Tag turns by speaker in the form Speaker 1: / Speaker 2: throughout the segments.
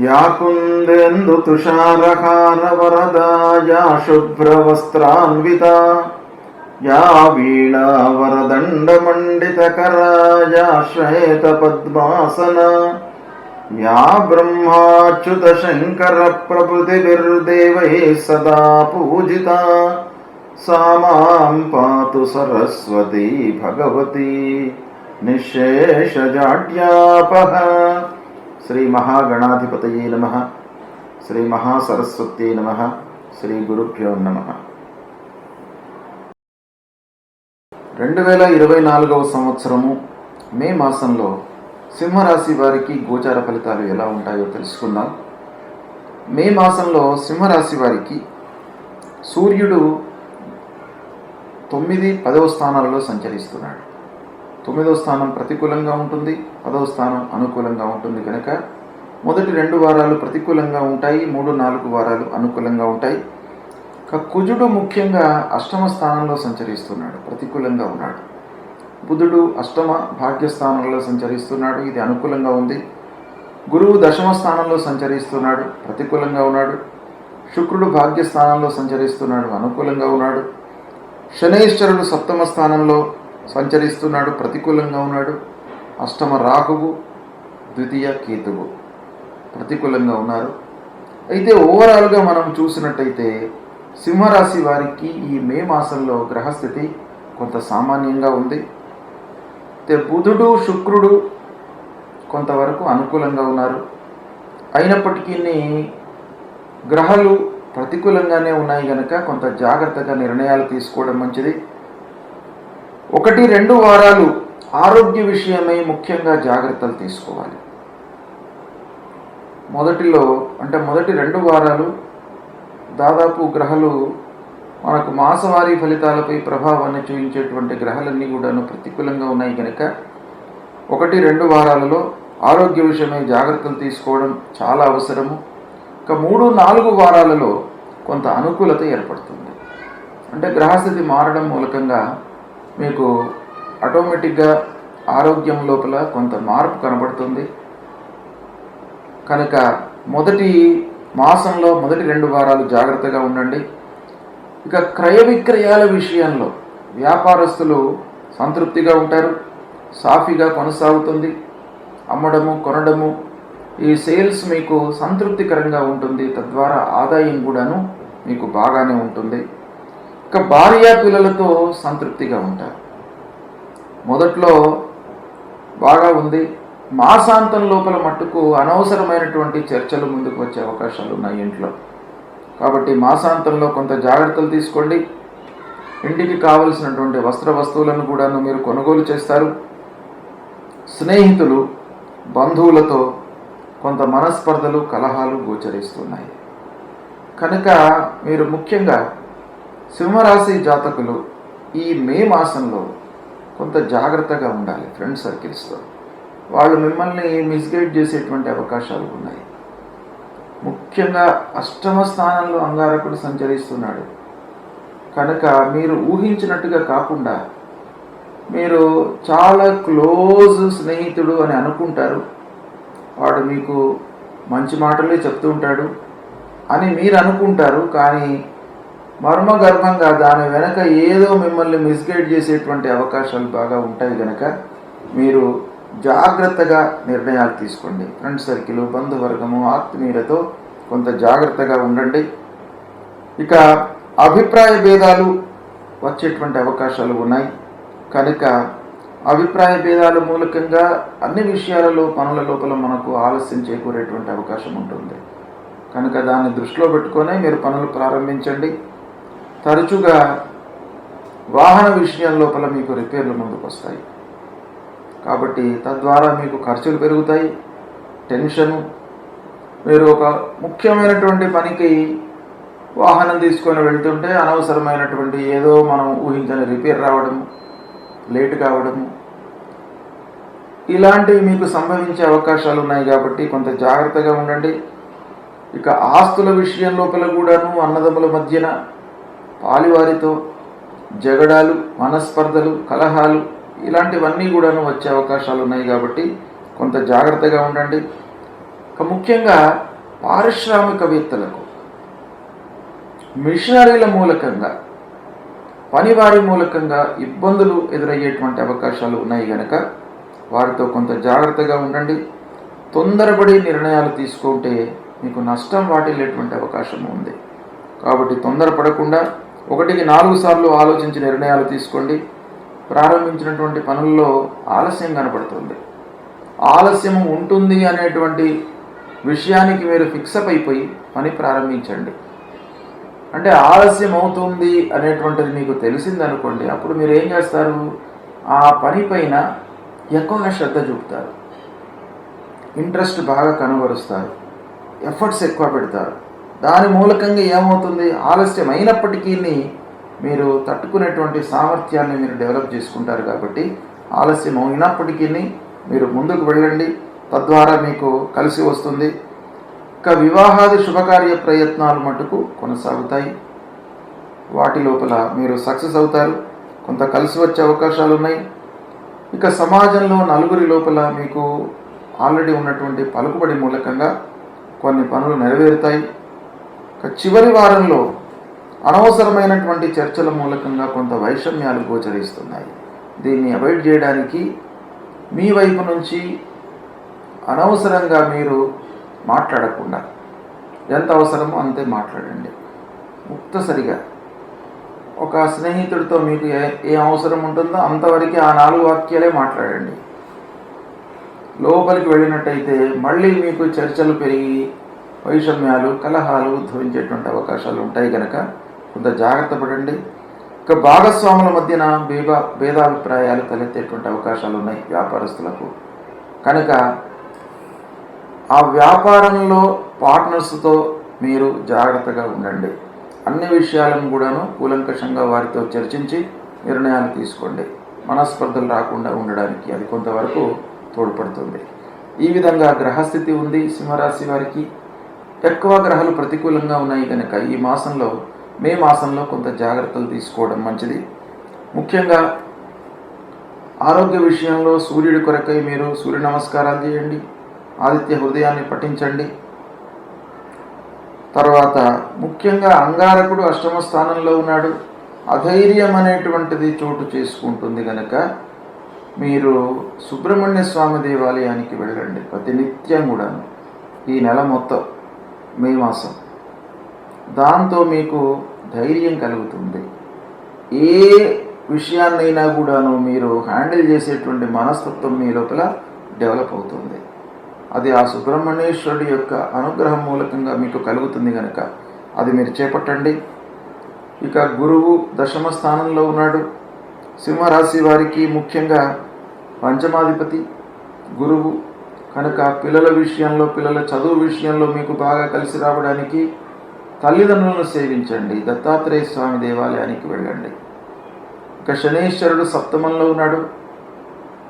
Speaker 1: या कुन्देन्दु तुषारहार वरदा या शुभ्रवस्त्रान्विता या वीणा वरदण्डमण्डितकरा या श्वेतपद्मासना या ब्रह्माच्युतशङ्करप्रभृतिभिर्देवैः सदा पूजिता सा मां पातु सरस्वती भगवती निःशेषजाड्यापः। శ్రీ మహాగణాధిపతయే నమః, శ్రీ మహాసరస్వత్యే నమః, శ్రీ గురుభ్యో నమః. 2024 సంవత్సరము మే మాసంలో సింహరాశి వారికి గోచార ఫలితాలు ఎలా ఉంటాయో తెలుసుకుందాం. మే మాసంలో సింహరాశి వారికి సూర్యుడు 9, 10వ స్థానాలలో సంచరిస్తున్నాడు. 9వ స్థానం ప్రతికూలంగా ఉంటుంది, 10వ స్థానం అనుకూలంగా ఉంటుంది కనుక మొదటి 2 వారాలు ప్రతికూలంగా ఉంటాయి, 3, 4 వారాలు అనుకూలంగా ఉంటాయి. కుజుడు ముఖ్యంగా అష్టమ స్థానంలో సంచరిస్తున్నాడు, ప్రతికూలంగా ఉన్నాడు. బుధుడు అష్టమ భాగ్యస్థానంలో సంచరిస్తున్నాడు, ఇది అనుకూలంగా ఉంది. గురువు దశమ స్థానంలో సంచరిస్తున్నాడు, ప్రతికూలంగా ఉన్నాడు. శుక్రుడు భాగ్యస్థానంలో సంచరిస్తున్నాడు, అనుకూలంగా ఉన్నాడు. శనైశ్వరుడు సప్తమ స్థానంలో సంచరిస్తున్నాడు, ప్రతికూలంగా ఉన్నాడు. అష్టమ రాహువు, ద్వితీయ కేతువు ప్రతికూలంగా ఉన్నారు. అయితే ఓవరాల్గా మనం చూసినట్టయితే సింహరాశి వారికి ఈ మే మాసంలో గ్రహస్థితి కొంత సామాన్యంగా ఉంది. అయితే బుధుడు శుక్రుడు కొంతవరకు అనుకూలంగా ఉన్నారు. అయినప్పటికీ గ్రహాలు ప్రతికూలంగానే ఉన్నాయి కనుక కొంత జాగ్రత్తగా నిర్ణయాలు తీసుకోవడం మంచిది. 1, 2 వారాలు ఆరోగ్య విషయమై ముఖ్యంగా జాగ్రత్తలు తీసుకోవాలి. మొదటి 2 వారాలు దాదాపు గ్రహాలు మనకు మాసవారీ ఫలితాలపై ప్రభావాన్ని చూపించేటువంటి గ్రహాలన్నీ కూడాను ప్రతికూలంగా ఉన్నాయి కనుక 1, 2 వారాలలో ఆరోగ్య విషయమై జాగ్రత్తలు తీసుకోవడం చాలా అవసరము. ఇక 3, 4 వారాలలో కొంత అనుకూలత ఏర్పడుతుంది. అంటే గ్రహస్థితి మారడం మూలకంగా మీకు ఆటోమేటిక్గా ఆరోగ్యం లోపల కొంత మార్పు కనబడుతుంది. కనుక మొదటి మాసంలో మొదటి 2 వారాలు జాగ్రత్తగా ఉండండి. ఇక క్రయ విక్రయాల విషయంలో వ్యాపారస్తులు సంతృప్తిగా ఉంటారు, సాఫీగా కొనసాగుతుంది. అమ్మడము కొనడము ఈ సేల్స్ మీకు సంతృప్తికరంగా ఉంటుంది, తద్వారా ఆదాయం కూడాను మీకు బాగానే ఉంటుంది. ఇక భార్య పిల్లలతో సంతృప్తిగా ఉంటారు. మొదట్లో బాగా ఉంది, మాసాంతం లోపల మట్టుకు అనవసరమైనటువంటి చర్చలు ముందుకు వచ్చే అవకాశాలు ఉన్నాయి ఇంట్లో. కాబట్టి మాసాంతంలో కొంత జాగ్రత్తలు తీసుకోండి. ఇంటికి కావలసినటువంటి వస్తువులను కూడా మీరు కొనుగోలు చేస్తారు. స్నేహితులు బంధువులతో కొంత మనస్పర్ధలు కలహాలు గోచరిస్తున్నాయి కనుక మీరు ముఖ్యంగా సింహరాశి జాతకులు ఈ మే మాసంలో కొంత జాగ్రత్తగా ఉండాలి. ఫ్రెండ్ సర్కిల్స్తో వాళ్ళు మిమ్మల్ని మిస్గైడ్ చేసేటువంటి అవకాశాలు ఉన్నాయి. ముఖ్యంగా అష్టమ స్థానంలో అంగారకుడు సంచరిస్తున్నాడు కనుక మీరు ఊహించినట్టుగా కాకుండా మీరు చాలా క్లోజ్ స్నేహితుడు అని అనుకుంటారు, వాడు మీకు మంచి మాటలే చెప్తూ ఉంటాడు అని మీరు అనుకుంటారు. కానీ మర్మగర్భంగా దాని వెనక ఏదో మిమ్మల్ని మిస్గైడ్ చేసేటువంటి అవకాశాలు బాగా ఉంటాయి కనుక మీరు జాగ్రత్తగా నిర్ణయాలు తీసుకోండి. ఫ్రెండ్ సర్కిల్, బంధువర్గము, ఆత్మీయులతో కొంత జాగ్రత్తగా ఉండండి. ఇక అభిప్రాయ భేదాలు వచ్చేటువంటి అవకాశాలు ఉన్నాయి కనుక అభిప్రాయ భేదాల మూలకంగా అన్ని విషయాలలో పనుల లోపల మనకు ఆలస్యం చేకూరేటువంటి అవకాశం ఉంటుంది కనుక దాన్ని దృష్టిలో పెట్టుకొని మీరు పనులు ప్రారంభించండి. తరచుగా వాహన విషయం లోపల మీకు రిపేర్లు ముందుకు వస్తాయి కాబట్టి తద్వారా మీకు ఖర్చులు పెరుగుతాయి, టెన్షను. మీరు ఒక ముఖ్యమైనటువంటి పనికి వాహనం తీసుకొని వెళ్తుంటే అనవసరమైనటువంటి ఏదో మనం ఊహించని రిపేర్ రావడము, లేట్ కావడము ఇలాంటివి మీకు సంభవించే అవకాశాలు ఉన్నాయి కాబట్టి కొంత జాగ్రత్తగా ఉండండి. ఇక ఆస్తుల విషయం లోపల కూడాను అన్నదమ్ముల మధ్యన పాలివారితో జగడాలు, మనస్పర్ధలు, కలహాలు ఇలాంటివన్నీ కూడాను వచ్చే అవకాశాలు ఉన్నాయి కాబట్టి కొంత జాగ్రత్తగా ఉండండి. ముఖ్యంగా పారిశ్రామికవేత్తలకు, మిషనరీల మూలకంగా, పనివారి మూలకంగా ఇబ్బందులు ఎదురయ్యేటువంటి అవకాశాలు ఉన్నాయి కనుక వారితో కొంత జాగ్రత్తగా ఉండండి. తొందరపడి నిర్ణయాలు తీసుకుంటే మీకు నష్టం వాటిల్లేటువంటి అవకాశం ఉంది. కాబట్టి తొందరపడకుండా 1కి 4 సార్లు ఆలోచించి నిర్ణయాలు తీసుకోండి. ప్రారంభించినటువంటి పనుల్లో ఆలస్యం కనపడుతుంది. ఆలస్యం ఉంటుంది అనేటువంటి విషయానికి మీరు ఫిక్సప్ అయిపోయి పని ప్రారంభించండి. అంటే ఆలస్యం అవుతుంది అనేటువంటిది మీకు తెలిసిందనుకోండి, అప్పుడు మీరు ఏం చేస్తారు? ఆ పని పైన ఎక్కువగా శ్రద్ధ చూపుతారు, ఇంట్రెస్ట్ బాగా కనబరుస్తారు, ఎఫర్ట్స్ ఎక్కువ పెడతారు. దాని మూలకంగా ఏమవుతుంది? ఆలస్యం అయినప్పటికీ మీరు తట్టుకునేటువంటి సామర్థ్యాన్ని మీరు డెవలప్ చేసుకుంటారు. కాబట్టి ఆలస్యం అయినప్పటికీ మీరు ముందుకు వెళ్ళండి, తద్వారా మీకు కలిసి వస్తుంది. ఇక వివాహాది శుభకార్య ప్రయత్నాలు మటుకు కొనసాగుతాయి. వాటి లోపల మీరు సక్సెస్ అవుతారు, కొంత కలిసి వచ్చే అవకాశాలు ఉన్నాయి. ఇక సమాజంలో నలుగురి లోపల మీకు ఆల్రెడీ ఉన్నటువంటి పలుకుబడి మూలకంగా కొన్ని పనులు నెరవేరుతాయి. ఇక చివరి వారంలో అనవసరమైనటువంటి చర్చల మూలకంగా కొంత వైషమ్యాలు గోచరిస్తున్నాయి. దీన్ని అవాయిడ్ చేయడానికి మీ వైపు నుంచి అనవసరంగా మీరు మాట్లాడకుండా ఎంత అవసరమో అంతే మాట్లాడండి. ముక్తసరిగా ఒక స్నేహితుడితో మీకు ఏ అవసరం ఉంటుందో అంతవరకు ఆ 4 వాక్యాలే మాట్లాడండి. లోపలికి వెళ్ళినట్టయితే మళ్ళీ మీకు చర్చలు పెరిగి వైషమ్యాలు, కలహాలు ఉద్భవించేటువంటి అవకాశాలు ఉంటాయి కనుక కొంత జాగ్రత్త పడండి. ఇక భాగస్వాముల మధ్యన భేదాభిప్రాయాలు తలెత్తేటువంటి అవకాశాలు ఉన్నాయి వ్యాపారస్తులకు. కనుక ఆ వ్యాపారంలో పార్ట్నర్స్తో మీరు జాగ్రత్తగా ఉండండి. అన్ని విషయాలను కూడాను కూలంకషంగా వారితో చర్చించి నిర్ణయాలు తీసుకోండి. మనస్పర్ధలు రాకుండా ఉండడానికి అది కొంతవరకు తోడ్పడుతుంది. ఈ విధంగా గ్రహస్థితి ఉంది సింహరాశి వారికి. ఎక్కువ గ్రహాలు ప్రతికూలంగా ఉన్నాయి కనుక ఈ మాసంలో, మే మాసంలో కొంత జాగ్రత్తలు తీసుకోవడం మంచిది. ముఖ్యంగా ఆరోగ్య విషయంలో సూర్యుడి కొరకై మీరు సూర్య నమస్కారాలు చేయండి, ఆదిత్య హృదయాన్ని పఠించండి. తర్వాత ముఖ్యంగా అంగారకుడు అష్టమ స్థానంలో ఉన్నాడు. అధైర్యం అనేటువంటిది చోటు చేసుకుంటుంది కనుక మీరు సుబ్రహ్మణ్య స్వామి దేవాలయానికి వెళ్ళండి ప్రతినిత్యం కూడాను ఈ నెల మొత్తం, మే మాసం. దాంతో మీకు ధైర్యం కలుగుతుంది. ఏ విషయాన్నైనా కూడాను మీరు హ్యాండిల్ చేసేటువంటి మనస్తత్వం మీ లోపల డెవలప్ అవుతుంది. అది ఆ సుబ్రహ్మణ్యేశ్వరుడి యొక్క అనుగ్రహం మూలకంగా మీకు కలుగుతుంది కనుక అది మీరు చేపట్టండి. ఇక గురువు దశమ స్థానంలో ఉన్నాడు. సింహరాశి వారికి ముఖ్యంగా పంచమాధిపతి గురువు కనుక పిల్లల విషయంలో, పిల్లల చదువు విషయంలో మీకు బాగా కలిసి రావడానికి తల్లిదండ్రులను సేవించండి, దత్తాత్రేయ స్వామి దేవాలయానికి వెళ్ళండి. ఇక శనీశ్వరుడు సప్తమంలో ఉన్నాడు.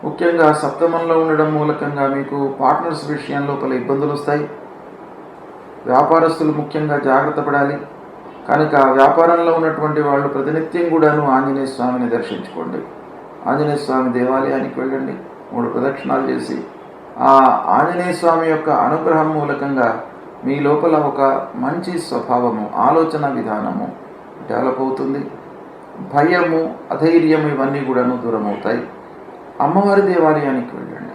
Speaker 1: ముఖ్యంగా సప్తమంలో ఉండడం మూలకంగా మీకు పార్ట్నర్స్ విషయం లోపల ఇబ్బందులు వస్తాయి. వ్యాపారస్తులు ముఖ్యంగా జాగ్రత్త పడాలి. కనుక వ్యాపారంలో ఉన్నటువంటి వాళ్ళు ప్రతినిత్యం కూడాను ఆంజనేయ స్వామిని దర్శించుకోండి. ఆంజనేయ స్వామి దేవాలయానికి వెళ్ళండి, 3 ప్రదక్షిణాలు చేసి ఆ ఆంజనేయ స్వామి యొక్క అనుగ్రహం మూలకంగా మీ లోపల ఒక మంచి స్వభావము, ఆలోచన విధానము డెవలప్ అవుతుంది. భయము, అధైర్యము ఇవన్నీ కూడాను దూరం అవుతాయి. అమ్మవారి దేవాలయానికి వెళ్ళండి.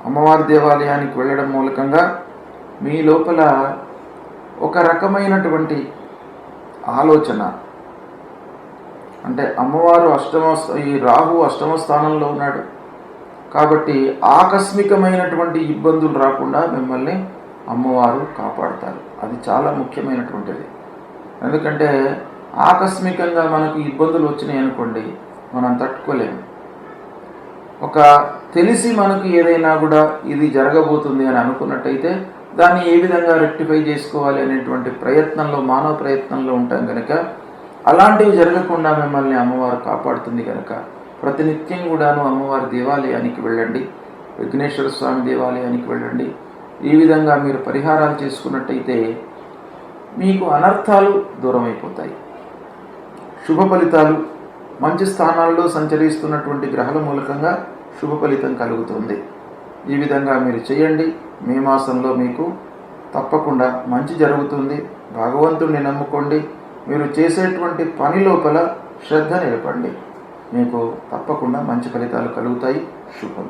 Speaker 1: అమ్మవారి దేవాలయానికి వెళ్ళడం మూలకంగా మీ లోపల ఒక రకమైనటువంటి ఆలోచన, అంటే అమ్మవారు ఈ రాహు అష్టమ స్థానంలో ఉన్నాడు కాబట్టి ఆకస్మికమైనటువంటి ఇబ్బందులు రాకుండా మిమ్మల్ని అమ్మవారు కాపాడతారు. అది చాలా ముఖ్యమైనటువంటిది. ఎందుకంటే ఆకస్మికంగా మనకు ఇబ్బందులు వచ్చినాయి అనుకోండి, మనం తట్టుకోలేము. ఒక తెలిసి మనకు ఏదైనా కూడా ఇది జరగబోతుంది అని అనుకున్నట్టయితే దాన్ని ఏ విధంగా రెక్టిఫై చేసుకోవాలి అనేటువంటి ప్రయత్నంలో, మానవ ప్రయత్నంలో ఉంటాం కనుక అలాంటివి జరగకుండా మిమ్మల్ని అమ్మవారు కాపాడుతుంది కనుక ప్రతినిత్యం కూడాను అమ్మవారి దేవాలయానికి వెళ్ళండి, విఘ్నేశ్వర స్వామి దేవాలయానికి వెళ్ళండి. ఈ విధంగా మీరు పరిహారాలు చేసుకున్నట్టయితే మీకు అనర్థాలు దూరం అయిపోతాయి. శుభ ఫలితాలు, మంచి స్థానాల్లో సంచరిస్తున్నటువంటి గ్రహాల మూలకంగా శుభ ఫలితం కలుగుతుంది. ఈ విధంగా మీరు చేయండి. మే మాసంలో మీకు తప్పకుండా మంచి జరుగుతుంది. భగవంతుడిని నమ్ముకోండి. మీరు చేసేటువంటి పని లోపల శ్రద్ధ నిలపండి. మీకు తప్పకుండా మంచి ఫలితాలు కలుగుతాయి. శుభం.